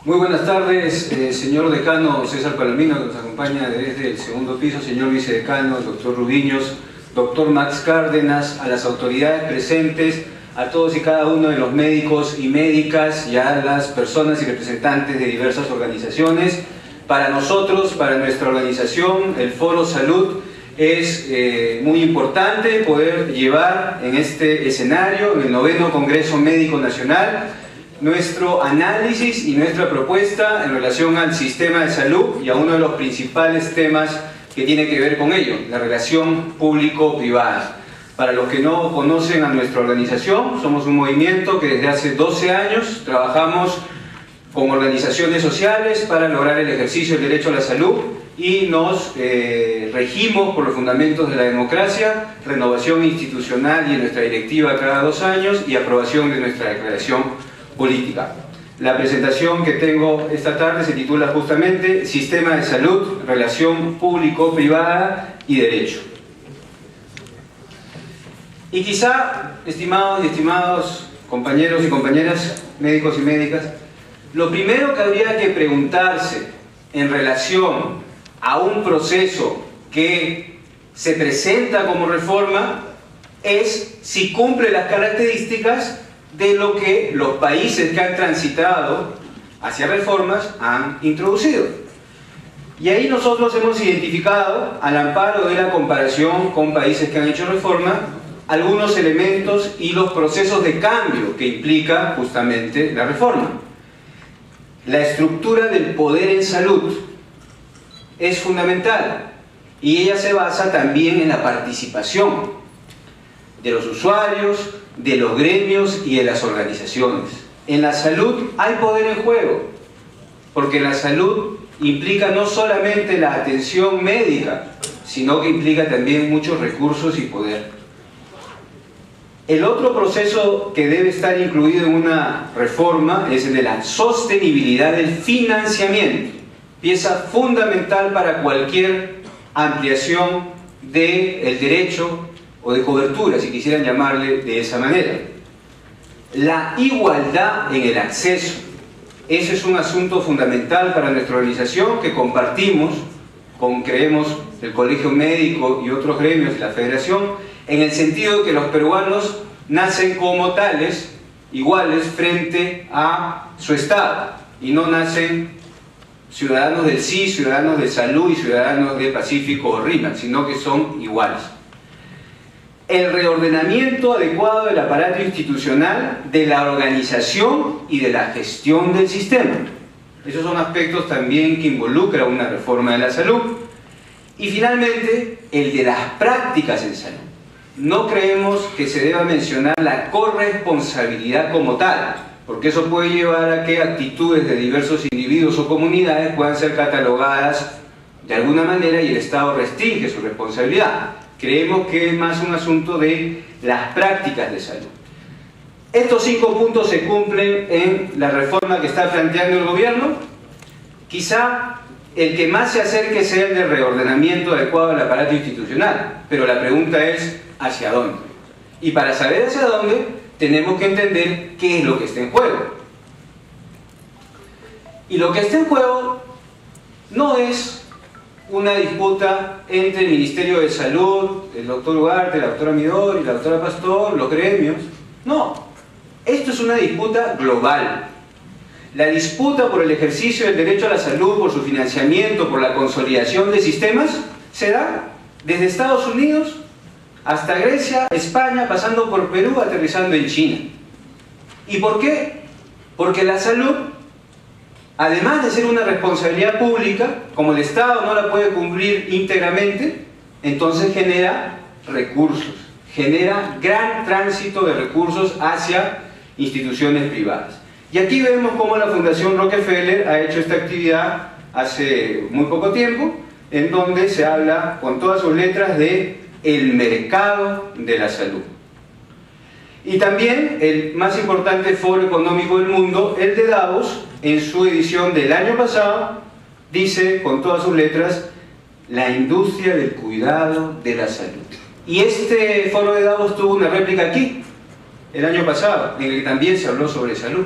Muy buenas tardes, señor decano César Palomino, que nos acompaña desde el segundo piso, señor vicedecano, doctor Rubiños, doctor Max Cárdenas, a las autoridades presentes, a todos y cada uno de los médicos y médicas y a las personas y representantes de diversas organizaciones. Para nosotros, para nuestra organización, el Foro Salud, es muy importante poder llevar en este escenario, en el 9º Congreso Médico Nacional, nuestro análisis y nuestra propuesta en relación al sistema de salud y a uno de los principales temas que tiene que ver con ello, la relación público-privada. Para los que no conocen a nuestra organización, somos un movimiento que desde hace 12 años trabajamos con organizaciones sociales para lograr el ejercicio del derecho a la salud y nos regimos por los fundamentos de la democracia, renovación institucional y en nuestra directiva cada 2 años y aprobación de nuestra declaración política. La presentación que tengo esta tarde se titula justamente Sistema de Salud, Relación Público-Privada y Derecho. Y quizá, estimados y estimados compañeros y compañeras, médicos y médicas, lo primero que habría que preguntarse en relación a un proceso que se presenta como reforma es si cumple las características de lo que los países que han transitado hacia reformas han introducido. Y ahí nosotros hemos identificado, al amparo de la comparación con países que han hecho reforma, algunos elementos y los procesos de cambio que implica justamente la reforma. La estructura del poder en salud es fundamental y ella se basa también en la participación de los usuarios, de los gremios y de las organizaciones. En la salud hay poder en juego, porque la salud implica no solamente la atención médica, sino que implica también muchos recursos y poder. El otro proceso que debe estar incluido en una reforma es el de la sostenibilidad del financiamiento, pieza fundamental para cualquier ampliación del derecho o de cobertura, si quisieran llamarle de esa manera. La igualdad en el acceso, ese es un asunto fundamental para nuestra organización que compartimos con, creemos, el Colegio Médico y otros gremios de la Federación, en el sentido de que los peruanos nacen como tales, iguales frente a su Estado, y no nacen ciudadanos del sí, ciudadanos de salud y ciudadanos de Pacífico o RIMAC, sino que son iguales. El reordenamiento adecuado del aparato institucional, de la organización y de la gestión del sistema. Esos son aspectos también que involucra una reforma de la salud. Y finalmente, el de las prácticas en salud. No creemos que se deba mencionar la corresponsabilidad como tal, porque eso puede llevar a que actitudes de diversos individuos o comunidades puedan ser catalogadas de alguna manera y el Estado restringe su responsabilidad. Creemos que es más un asunto de las prácticas de salud. Estos 5 puntos se cumplen en la reforma que está planteando el gobierno. Quizá el que más se acerque sea el de reordenamiento adecuado del aparato institucional, pero la pregunta es ¿hacia dónde? Y para saber hacia dónde tenemos que entender qué es lo que está en juego. Y lo que está en juego no es una disputa entre el Ministerio de Salud, el doctor Ugarte, la doctora Midori, la doctora Pastor, los gremios. No, esto es una disputa global. La disputa por el ejercicio del derecho a la salud, por su financiamiento, por la consolidación de sistemas, se da desde Estados Unidos hasta Grecia, España, pasando por Perú, aterrizando en China. ¿Y por qué? Porque la salud, además de ser una responsabilidad pública, como el Estado no la puede cumplir íntegramente, entonces genera recursos, genera gran tránsito de recursos hacia instituciones privadas. Y aquí vemos cómo la Fundación Rockefeller ha hecho esta actividad hace muy poco tiempo, en donde se habla con todas sus letras de el mercado de la salud. Y también el más importante foro económico del mundo, el de Davos, en su edición del año pasado, dice con todas sus letras, la industria del cuidado de la salud. Y este foro de Davos tuvo una réplica aquí, el año pasado, en el que también se habló sobre salud.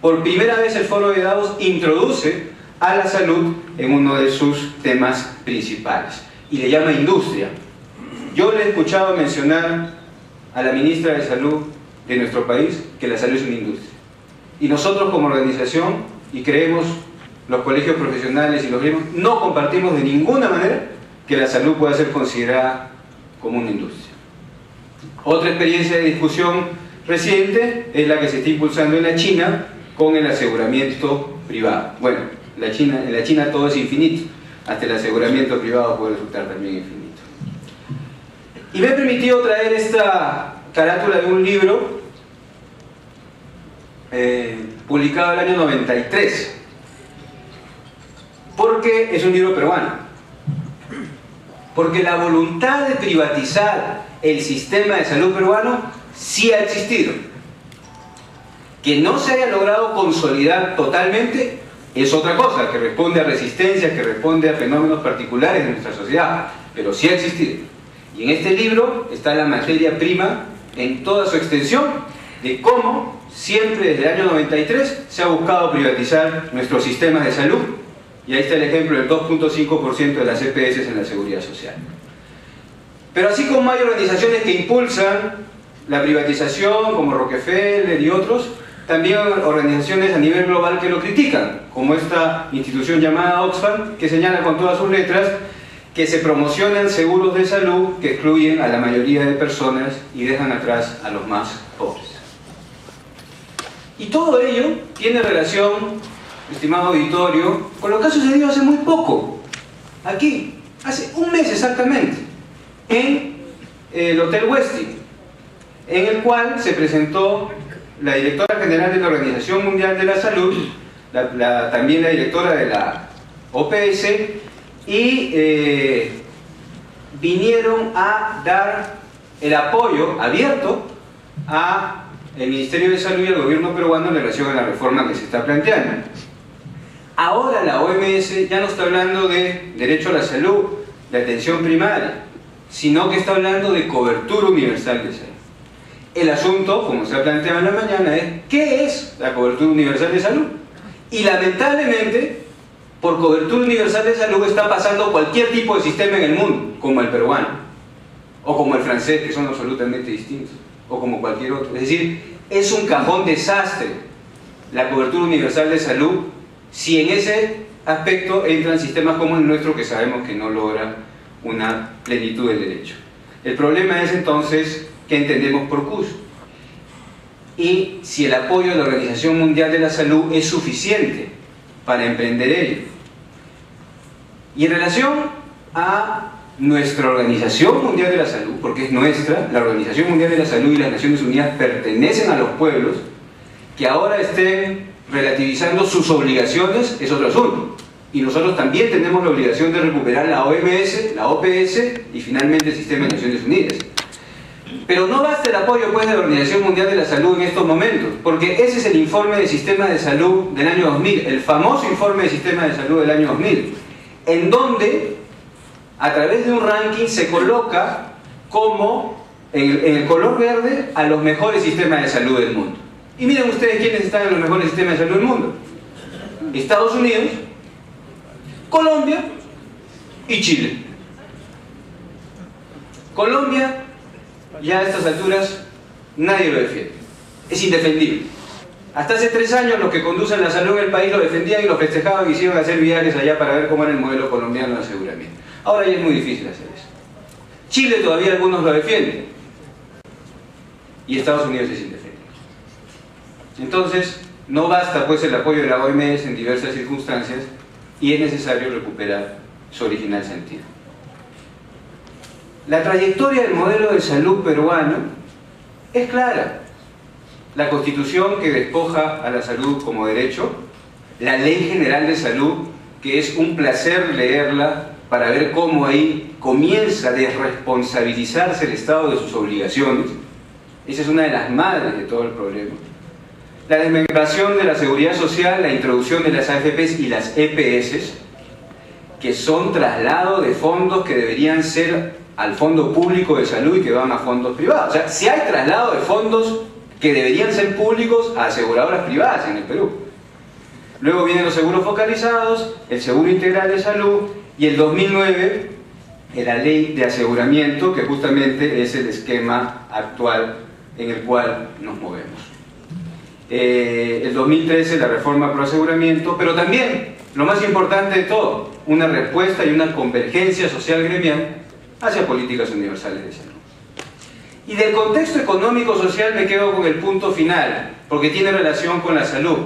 Por primera vez el Foro de Davos introduce a la salud en uno de sus temas principales y le llama industria. Yo le he escuchado mencionar a la ministra de Salud de nuestro país que la salud es una industria. Y nosotros como organización, y creemos los colegios profesionales y los gremios, no compartimos de ninguna manera que la salud pueda ser considerada como una industria. Otra experiencia de discusión reciente es la que se está impulsando en la China con el aseguramiento privado. Bueno, en la China todo es infinito, hasta el aseguramiento privado puede resultar también infinito. Y me he permitido traer esta carátula de un libro publicado en el año 93, porque es un libro peruano, porque la voluntad de privatizar el sistema de salud peruano sí ha existido. Que no se haya logrado consolidar totalmente es otra cosa, que responde a resistencias, que responde a fenómenos particulares de nuestra sociedad, pero sí ha existido. Y en este libro está la materia prima en toda su extensión de cómo siempre desde el año 93 se ha buscado privatizar nuestros sistemas de salud, y ahí está el ejemplo del 2.5% de las EPS en la seguridad social. Pero así como hay organizaciones que impulsan la privatización, como Rockefeller y otros, también hay organizaciones a nivel global que lo critican, como esta institución llamada Oxfam, que señala con todas sus letras que se promocionan seguros de salud que excluyen a la mayoría de personas y dejan atrás a los más pobres. Y todo ello tiene relación, estimado auditorio, con lo que ha sucedido hace muy poco, aquí, hace un mes exactamente, en el Hotel Westin, en el cual se presentó la directora general de la Organización Mundial de la Salud, también la directora de la OPS, y vinieron a dar el apoyo abierto al Ministerio de Salud y al gobierno peruano en relación a la reforma que se está planteando. Ahora la OMS ya no está hablando de derecho a la salud, de atención primaria, sino que está hablando de cobertura universal de salud. El asunto, como se ha planteado en la mañana, es ¿qué es la cobertura universal de salud? Y lamentablemente, por cobertura universal de salud está pasando cualquier tipo de sistema en el mundo, como el peruano, o como el francés, que son absolutamente distintos, o como cualquier otro. Es decir, es un cajón desastre la cobertura universal de salud si en ese aspecto entran sistemas como el nuestro, que sabemos que no logran una plenitud del derecho. El problema es entonces qué entendemos por CUS y si el apoyo de la Organización Mundial de la Salud es suficiente para emprender ello. Y en relación a nuestra Organización Mundial de la Salud, porque es nuestra, la Organización Mundial de la Salud y las Naciones Unidas pertenecen a los pueblos, que ahora estén relativizando sus obligaciones es otro asunto. Y nosotros también tenemos la obligación de recuperar la OMS, la OPS y finalmente el Sistema de Naciones Unidas. Pero no basta el apoyo pues de la Organización Mundial de la Salud en estos momentos, porque ese es el informe del Sistema de Salud del año 2000, el famoso informe del Sistema de Salud del año 2000, en donde a través de un ranking se coloca como en el color verde a los mejores sistemas de salud del mundo. Y miren ustedes quiénes están en los mejores sistemas de salud del mundo: Estados Unidos, Colombia y Chile. Colombia, ya a estas alturas, nadie lo defiende. Es indefendible. Hasta hace 3 años los que conducen la salud en el país lo defendían y lo festejaban y hicieron hacer viajes allá para ver cómo era el modelo colombiano de aseguramiento. Ahora ya es muy difícil hacer eso. Chile todavía algunos lo defienden. Y Estados Unidos es indefendible. Entonces, no basta pues el apoyo de la OMS en diversas circunstancias y es necesario recuperar su original sentido. La trayectoria del modelo de salud peruano es clara. La Constitución, que despoja a la salud como derecho, la Ley General de Salud, que es un placer leerla para ver cómo ahí comienza a desresponsabilizarse el Estado de sus obligaciones. Esa es una de las madres de todo el problema. La desmembración de la seguridad social, la introducción de las AFPs y las EPS, que son traslado de fondos que deberían ser al fondo público de salud y que van a fondos privados. O sea, si hay traslado de fondos que deberían ser públicos a aseguradoras privadas en el Perú. Luego vienen los seguros focalizados, el seguro integral de salud y el 2009 la ley de aseguramiento, que justamente es el esquema actual en el cual nos movemos. El 2013 la reforma pro aseguramiento, pero también, lo más importante de todo, una respuesta y una convergencia social gremial hacia políticas universales de salud. Y del contexto económico-social me quedo con el punto final, porque tiene relación con la salud.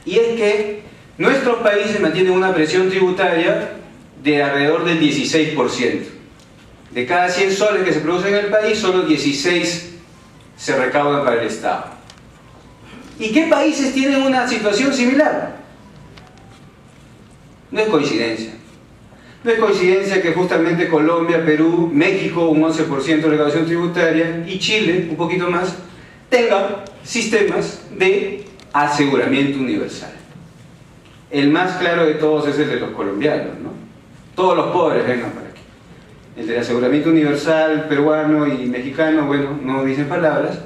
Y es que nuestros países mantienen una presión tributaria de alrededor del 16%. De cada 100 soles que se producen en el país, solo 16 se recaudan para el Estado. ¿Y qué países tienen una situación similar? No es coincidencia. No es coincidencia que justamente Colombia, Perú, México, un 11% de recaudación tributaria, y Chile, un poquito más, tengan sistemas de aseguramiento universal. El más claro de todos es el de los colombianos, ¿no? Todos los pobres vengan para aquí. El del aseguramiento universal peruano y mexicano, bueno, no dicen palabras,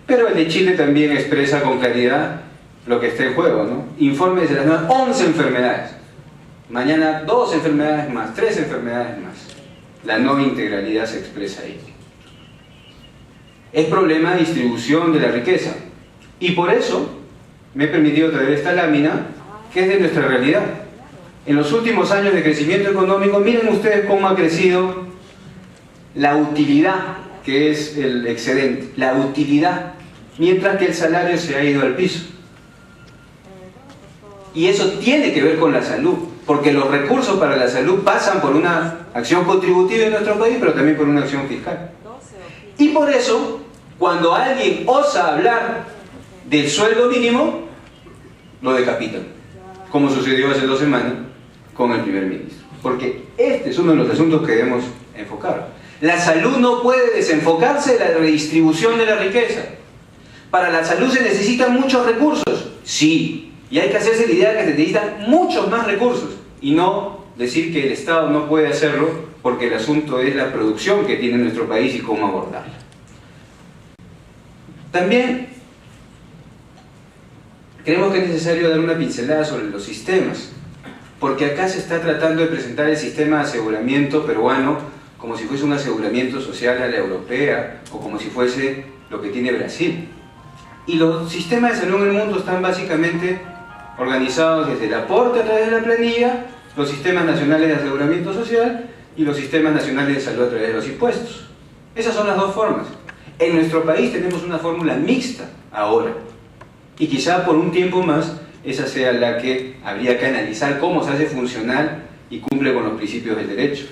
pero el de Chile también expresa con claridad lo que está en juego, ¿no? Informes de las nuevas 11 enfermedades. Mañana 2 enfermedades más, 3 enfermedades más. La no integralidad se expresa ahí. Es problema de distribución de la riqueza. Y por eso me he permitido traer esta lámina, que es de nuestra realidad. En los últimos años de crecimiento económico, miren ustedes cómo ha crecido la utilidad, que es el excedente, la utilidad, mientras que el salario se ha ido al piso. Y eso tiene que ver con la salud, porque los recursos para la salud pasan por una acción contributiva en nuestro país, pero también por una acción fiscal. Y por eso, cuando alguien osa hablar del sueldo mínimo, lo decapitan, como sucedió hace 2 semanas con el primer ministro. Porque este es uno de los asuntos que debemos enfocar. La salud no puede desenfocarse de la redistribución de la riqueza. Para la salud se necesitan muchos recursos, sí, y hay que hacerse la idea de que se necesitan muchos más recursos, y no decir que el Estado no puede hacerlo, porque el asunto es la producción que tiene nuestro país y cómo abordarla. También creemos que es necesario dar una pincelada sobre los sistemas, porque acá se está tratando de presentar el sistema de aseguramiento peruano como si fuese un aseguramiento social a la europea, o como si fuese lo que tiene Brasil. Y los sistemas de salud en el mundo están básicamente organizados desde el aporte a través de la planilla, los sistemas nacionales de aseguramiento social y los sistemas nacionales de salud a través de los impuestos. Esas son las dos formas. En nuestro país tenemos una fórmula mixta ahora, y quizá por un tiempo más esa sea la que habría que analizar cómo se hace funcional y cumple con los principios del derecho.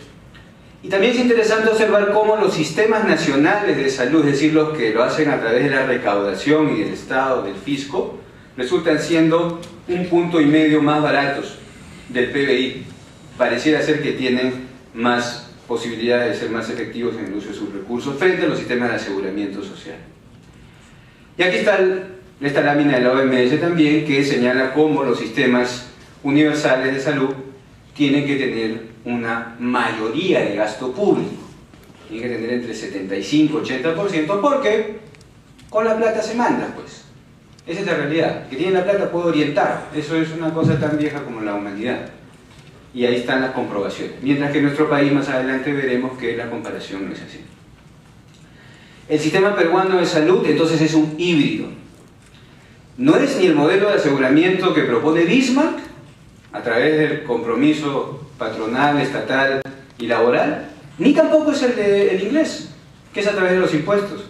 Y también es interesante observar cómo los sistemas nacionales de salud, es decir, los que lo hacen a través de la recaudación y del Estado, del fisco, resultan siendo 1,5 puntos más baratos del PBI. Pareciera ser que tienen más posibilidades de ser más efectivos en el uso de sus recursos frente a los sistemas de aseguramiento social. Y aquí está esta lámina de la OMS también, que señala cómo los sistemas universales de salud tienen que tener una mayoría de gasto público. Tienen que tener entre 75 y 80%, porque con la plata se manda, pues. Esa es la realidad. Que tiene la plata puede orientar. Eso es una cosa tan vieja como la humanidad. Y ahí están las comprobaciones. Mientras que en nuestro país, más adelante veremos que la comparación no es así. El sistema peruano de salud, entonces, es un híbrido. No es ni el modelo de aseguramiento que propone Bismarck, a través del compromiso patronal, estatal y laboral, ni tampoco es el inglés, que es a través de los impuestos.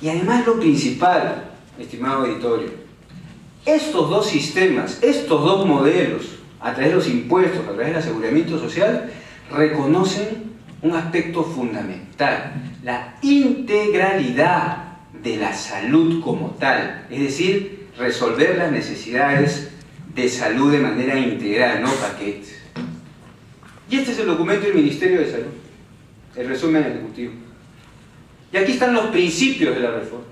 Y además lo principal, estimado auditorio, estos dos sistemas, estos dos modelos, a través de los impuestos, a través del aseguramiento social, reconocen un aspecto fundamental, la integralidad de la salud como tal, es decir, resolver las necesidades de salud de manera integral, no paquetes. Y este es el documento del Ministerio de Salud, el resumen ejecutivo. Y aquí están los principios de la reforma.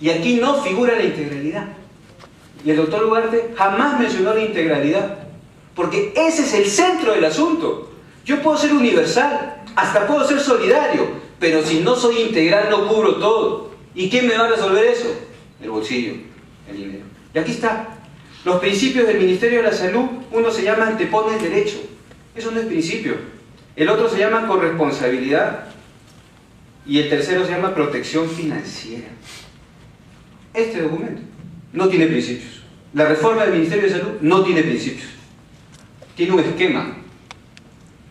Y aquí no figura la integralidad. Y el doctor Ugarte jamás mencionó la integralidad, porque ese es el centro del asunto. Yo puedo ser universal, hasta puedo ser solidario, pero si no soy integral no cubro todo. ¿Y quién me va a resolver eso? El bolsillo, el dinero. Y aquí está. Los principios del Ministerio de la Salud, uno se llama antepone el derecho. Eso no es principio. El otro se llama corresponsabilidad. Y el tercero se llama protección financiera. Este documento no tiene principios. La reforma del Ministerio de Salud no tiene principios. Tiene un esquema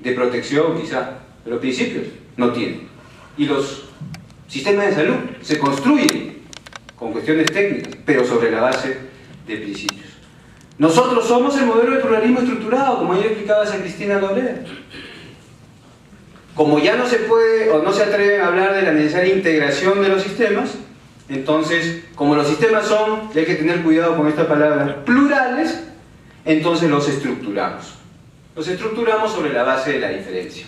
de protección quizá, pero principios no tiene. Y los sistemas de salud se construyen con cuestiones técnicas, pero sobre la base de principios. Nosotros somos el modelo de pluralismo estructurado, como ayer explicaba esa Cristina Lorea. Como ya no se puede o no se atreven a hablar de la necesaria integración de los sistemas, entonces, como los sistemas son, y hay que tener cuidado con esta palabra, plurales, entonces los estructuramos. Los estructuramos sobre la base de la diferencia.